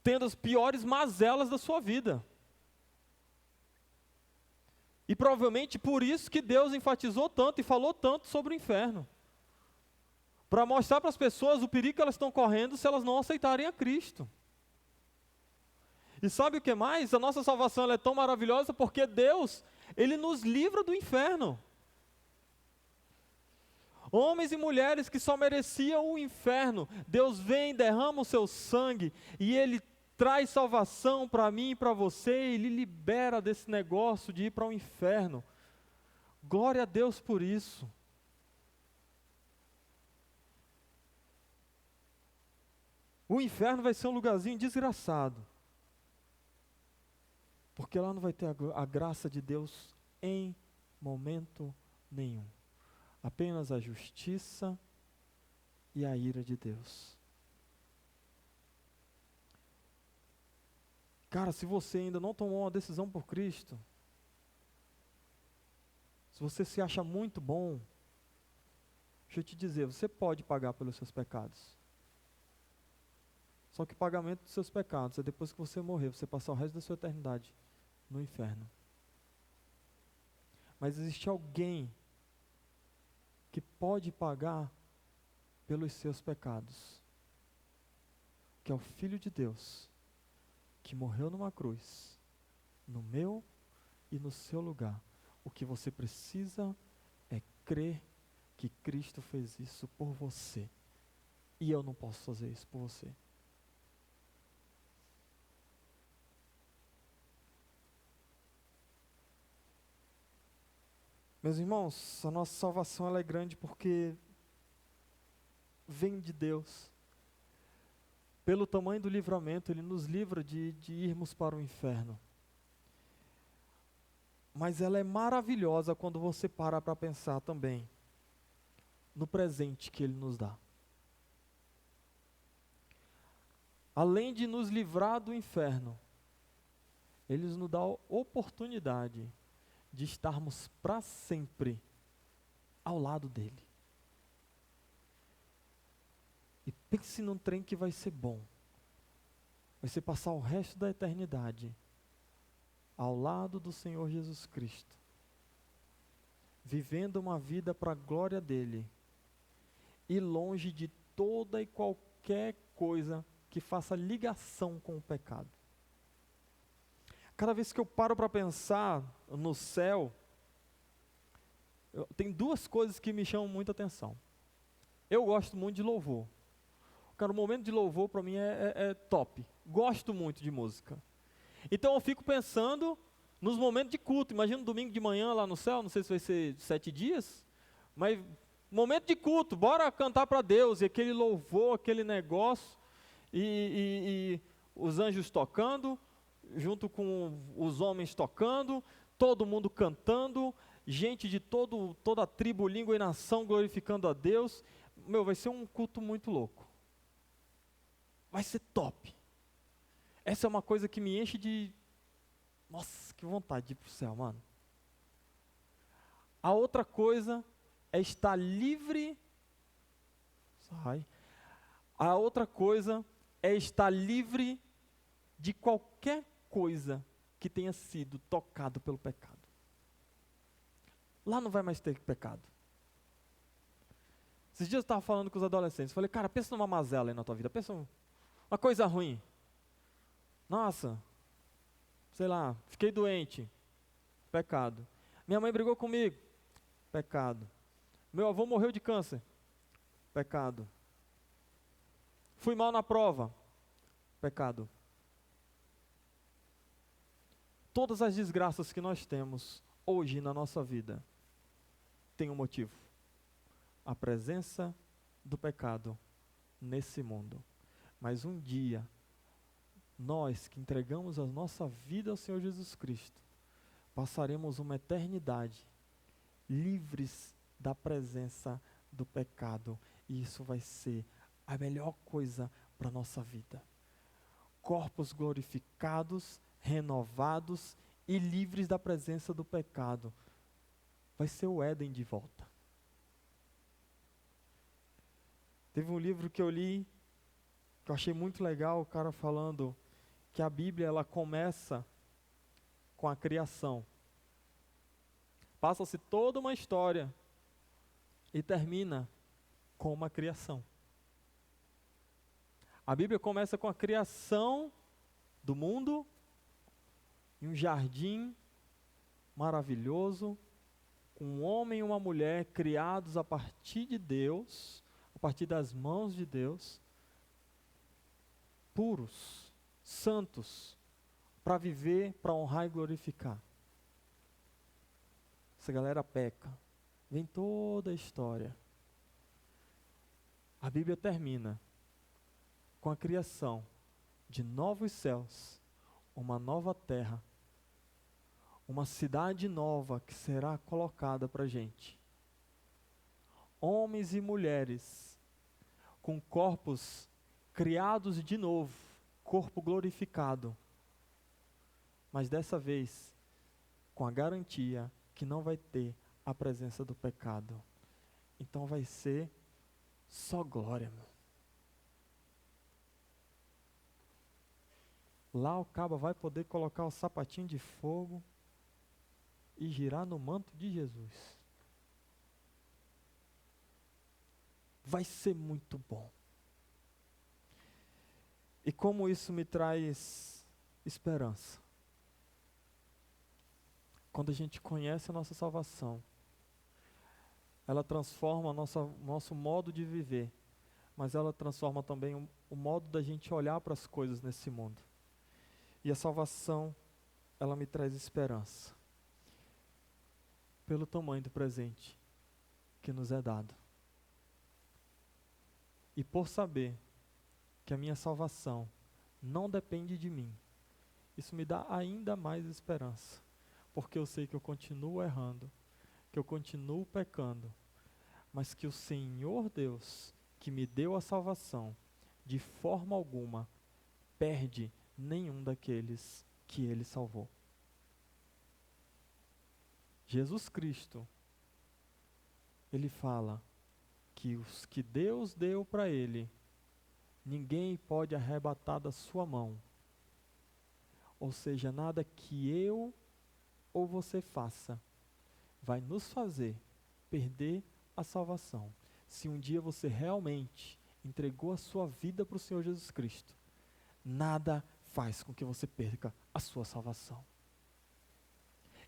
tendo as piores mazelas da sua vida. E provavelmente por isso que Deus enfatizou tanto e falou tanto sobre o inferno. Para mostrar para as pessoas o perigo que elas estão correndo se elas não aceitarem a Cristo. E sabe o que mais? A nossa salvação ela é tão maravilhosa porque Deus, Ele nos livra do inferno. Homens e mulheres que só mereciam o inferno, Deus vem, derrama o seu sangue e Ele traz salvação para mim e para você, Ele libera desse negócio de ir para o inferno. Glória a Deus por isso. O inferno vai ser um lugarzinho desgraçado. Porque lá não vai ter a graça de Deus em momento nenhum. Apenas a justiça e a ira de Deus. Cara, se você ainda não tomou uma decisão por Cristo, se você se acha muito bom, deixa eu te dizer, você pode pagar pelos seus pecados. Só que o pagamento dos seus pecados é depois que você morrer, você passar o resto da sua eternidade no inferno. Mas existe alguém que pode pagar pelos seus pecados, que é o Filho de Deus, que morreu numa cruz, no meu e no seu lugar. O que você precisa é crer que Cristo fez isso por você. E eu não posso fazer isso por você. Meus irmãos, a nossa salvação ela é grande porque vem de Deus. Pelo tamanho do livramento, Ele nos livra de irmos para o inferno. Mas ela é maravilhosa quando você para pensar também no presente que Ele nos dá. Além de nos livrar do inferno, Ele nos dá a oportunidade de estarmos para sempre ao lado dele. E pense num trem que vai ser bom. Vai ser passar o resto da eternidade ao lado do Senhor Jesus Cristo, vivendo uma vida para a glória dele e longe de toda e qualquer coisa que faça ligação com o pecado. Cada vez que eu paro para pensar no céu, tem duas coisas que me chamam muita atenção. Eu gosto muito de louvor. Cara, o momento de louvor para mim é top. Gosto muito de música. Então eu fico pensando nos momentos de culto. Imagina um domingo de manhã lá no céu, não sei se vai ser 7 dias, mas momento de culto, bora cantar para Deus, e aquele louvor, aquele negócio, e os anjos tocando, junto com os homens tocando, todo mundo cantando, gente de toda a tribo, língua e nação glorificando a Deus. Vai ser um culto muito louco. Vai ser top. Essa é uma coisa que me enche de... Nossa, que vontade de ir para o céu, mano. A outra coisa é estar livre... Sai. A outra coisa é estar livre de qualquer coisa que tenha sido tocado pelo pecado. Lá não vai mais ter pecado. Esses dias eu estava falando com os adolescentes, falei, cara, pensa numa mazela aí na tua vida, pensa uma coisa ruim. Nossa, sei lá, fiquei doente, pecado. Minha mãe brigou comigo, pecado. Meu avô morreu de câncer, pecado. Fui mal na prova, pecado. Todas as desgraças que nós temos hoje na nossa vida tem um motivo: a presença do pecado nesse mundo. Mas um dia, nós que entregamos a nossa vida ao Senhor Jesus Cristo, passaremos uma eternidade livres da presença do pecado, e isso vai ser a melhor coisa para a nossa vida. Corpos glorificados, renovados e livres da presença do pecado. Vai ser o Éden de volta. Teve um livro que eu li, que eu achei muito legal, o cara falando que a Bíblia ela começa com a criação. Passa-se toda uma história e termina com uma criação. A Bíblia começa com a criação do mundo, em um jardim maravilhoso, com um homem e uma mulher criados a partir de Deus, a partir das mãos de Deus, puros, santos, para viver, para honrar e glorificar. Essa galera peca. Vem toda a história. A Bíblia termina com a criação de novos céus, uma nova terra, uma cidade nova que será colocada para a gente. Homens e mulheres com corpos criados de novo, corpo glorificado, mas dessa vez com a garantia que não vai ter a presença do pecado. Então vai ser só glória, meu. Lá o caba vai poder colocar o sapatinho de fogo e girar no manto de Jesus. Vai ser muito bom. E como isso me traz esperança? Quando a gente conhece a nossa salvação, ela transforma nosso modo de viver, mas ela transforma também o modo da gente olhar para as coisas nesse mundo. E a salvação, ela me traz esperança, pelo tamanho do presente que nos é dado. E por saber que a minha salvação não depende de mim, isso me dá ainda mais esperança, porque eu sei que eu continuo errando, que eu continuo pecando, mas que o Senhor Deus, que me deu a salvação, de forma alguma perde nenhum daqueles que Ele salvou. Jesus Cristo, Ele fala que os que Deus deu para Ele, ninguém pode arrebatar da sua mão. Ou seja, nada que eu ou você faça vai nos fazer perder a salvação. Se um dia você realmente entregou a sua vida para o Senhor Jesus Cristo, nada faz com que você perca a sua salvação.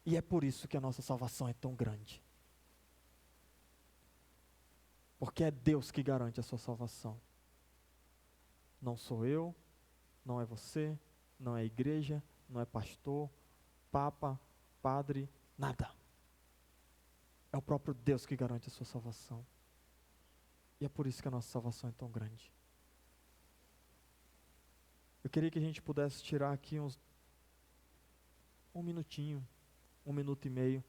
E é por isso que a nossa salvação é tão grande. Porque é Deus que garante a sua salvação. Não sou eu, não é você, não é a igreja, não é pastor, papa, padre, nada. É o próprio Deus que garante a sua salvação. E é por isso que a nossa salvação é tão grande. Eu queria que a gente pudesse tirar aqui um minutinho, 1 minuto e meio,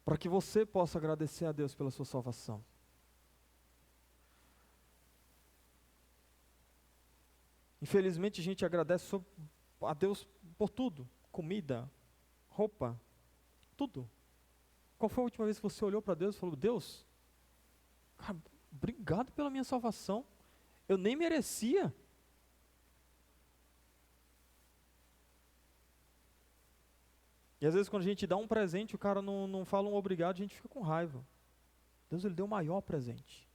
para que você possa agradecer a Deus pela sua salvação. Infelizmente a gente agradece a Deus por tudo, comida, roupa, tudo. Qual foi a última vez que você olhou para Deus e falou: Deus, cara, obrigado pela minha salvação, eu nem merecia. E às vezes quando a gente dá um presente, o cara não fala um obrigado, a gente fica com raiva. Deus, Ele deu o maior presente.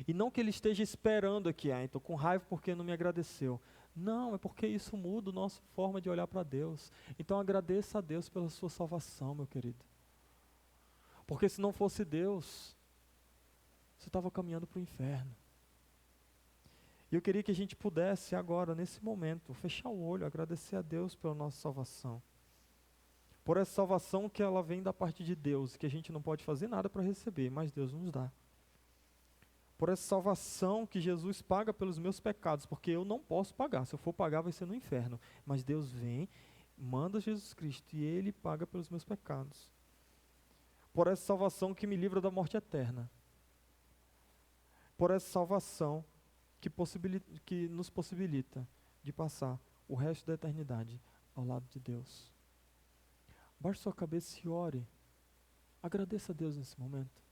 E não que Ele esteja esperando aqui, estou com raiva porque não me agradeceu. Não, é porque isso muda a nossa forma de olhar para Deus. Então agradeça a Deus pela sua salvação, meu querido. Porque se não fosse Deus, você estava caminhando para o inferno. E eu queria que a gente pudesse agora, nesse momento, fechar o olho, agradecer a Deus pela nossa salvação. Por essa salvação que ela vem da parte de Deus, que a gente não pode fazer nada para receber, mas Deus nos dá. Por essa salvação que Jesus paga pelos meus pecados, porque eu não posso pagar, se eu for pagar vai ser no inferno. Mas Deus vem, manda Jesus Cristo e Ele paga pelos meus pecados. Por essa salvação que me livra da morte eterna. Por essa salvação que nos possibilita de passar o resto da eternidade ao lado de Deus. Baixe sua cabeça e ore. Agradeça a Deus nesse momento.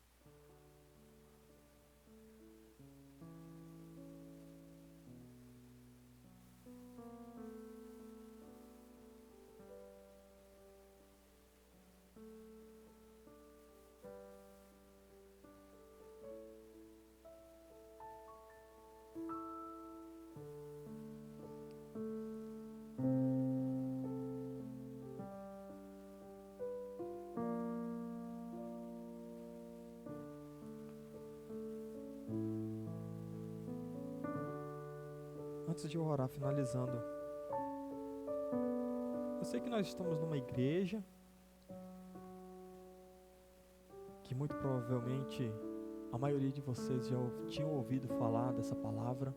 Antes de eu orar, finalizando, eu sei que nós estamos numa igreja que muito provavelmente a maioria de vocês já tinham ouvido falar dessa palavra,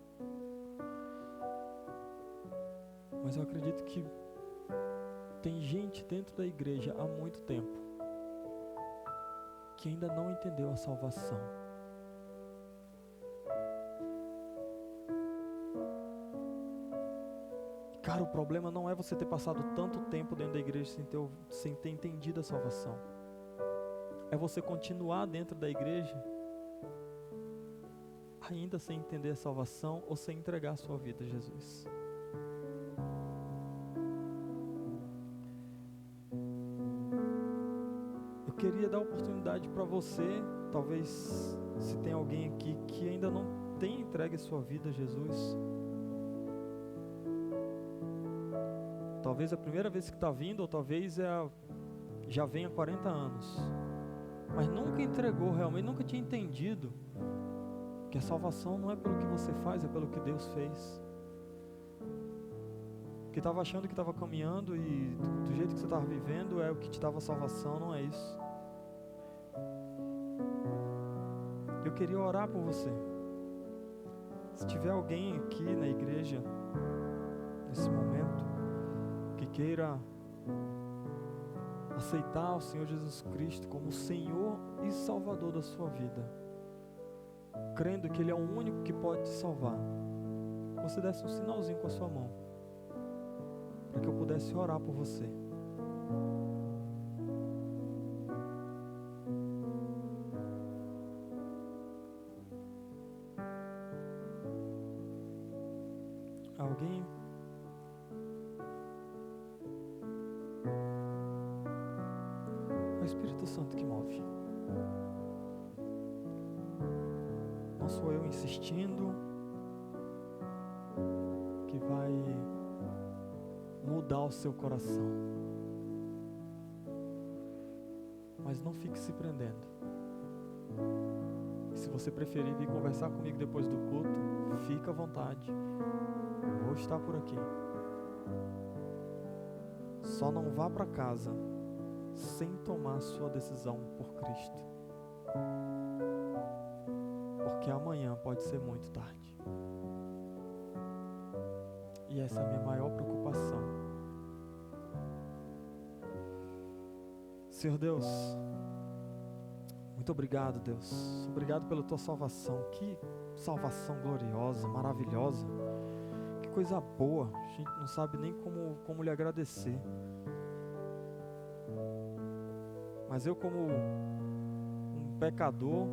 mas eu acredito que tem gente dentro da igreja há muito tempo que ainda não entendeu a salvação. Cara, o problema não é você ter passado tanto tempo dentro da igreja sem ter entendido a salvação. É você continuar dentro da igreja ainda sem entender a salvação ou sem entregar a sua vida a Jesus. Eu queria dar oportunidade para você, talvez se tem alguém aqui que ainda não tem entregue a sua vida a Jesus. Talvez a primeira vez que está vindo, ou talvez já venha há 40 anos. Mas nunca entregou realmente, nunca tinha entendido que a salvação não é pelo que você faz, é pelo que Deus fez. Que estava achando que estava caminhando e do jeito que você estava vivendo é o que te dava salvação, não é isso. Eu queria orar por você. Se tiver alguém aqui na igreja, nesse momento, que queira aceitar o Senhor Jesus Cristo como Senhor e Salvador da sua vida, crendo que Ele é o único que pode te salvar, você desse um sinalzinho com a sua mão, para que eu pudesse orar por você. Alguém? É o Espírito Santo que move. Não sou eu insistindo que vai mudar o seu coração. Mas não fique se prendendo. se você preferir vir conversar comigo depois do culto, fica à vontade. Vou estar por aqui. Só não vá para casa sem tomar sua decisão por Cristo. Porque amanhã pode ser muito tarde. E essa é a minha maior preocupação. Senhor Deus, muito obrigado, Deus. Obrigado pela tua salvação. Que salvação gloriosa, maravilhosa. Que coisa boa. A gente não sabe nem como lhe agradecer. Mas eu, como um pecador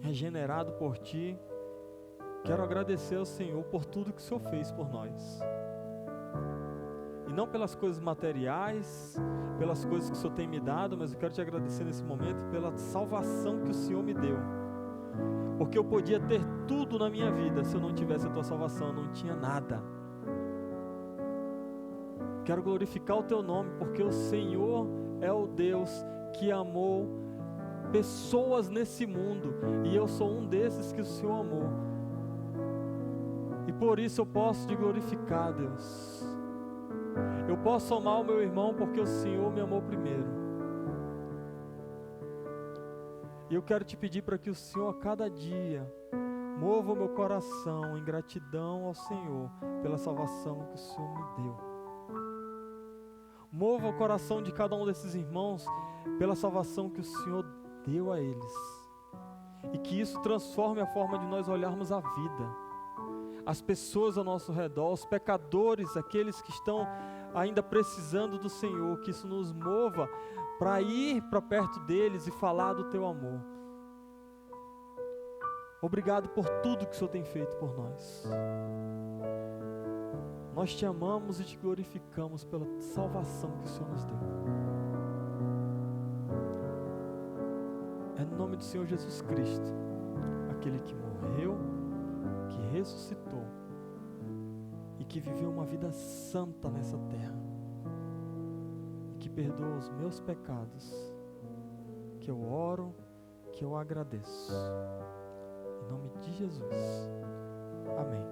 regenerado por ti, quero agradecer ao Senhor por tudo que o Senhor fez por nós. E não pelas coisas materiais, pelas coisas que o Senhor tem me dado, mas eu quero te agradecer nesse momento pela salvação que o Senhor me deu. Porque eu podia ter tudo na minha vida, se eu não tivesse a tua salvação, eu não tinha nada. Quero glorificar o teu nome, porque o Senhor é o Deus que amou pessoas nesse mundo, e eu sou um desses que o Senhor amou. E por isso eu posso te glorificar, Deus. Eu posso amar o meu irmão porque o Senhor me amou primeiro. E eu quero te pedir para que o Senhor a cada dia mova o meu coração em gratidão ao Senhor pela salvação que o Senhor me deu. Mova o coração de cada um desses irmãos pela salvação que o Senhor deu a eles. E que isso transforme a forma de nós olharmos a vida. As pessoas ao nosso redor, os pecadores, aqueles que estão ainda precisando do Senhor, que isso nos mova para ir para perto deles e falar do teu amor. Obrigado por tudo que o Senhor tem feito por nós. Nós te amamos e te glorificamos pela salvação que o Senhor nos deu. É no nome do Senhor Jesus Cristo, aquele que morreu, que ressuscitou e que viveu uma vida santa nessa terra e que perdoa os meus pecados, que eu oro, que eu agradeço. Em nome de Jesus. Amém.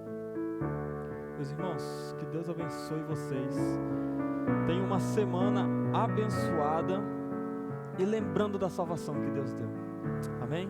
Meus irmãos, que Deus abençoe vocês. Tenham uma semana abençoada e lembrando da salvação que Deus deu. Amém?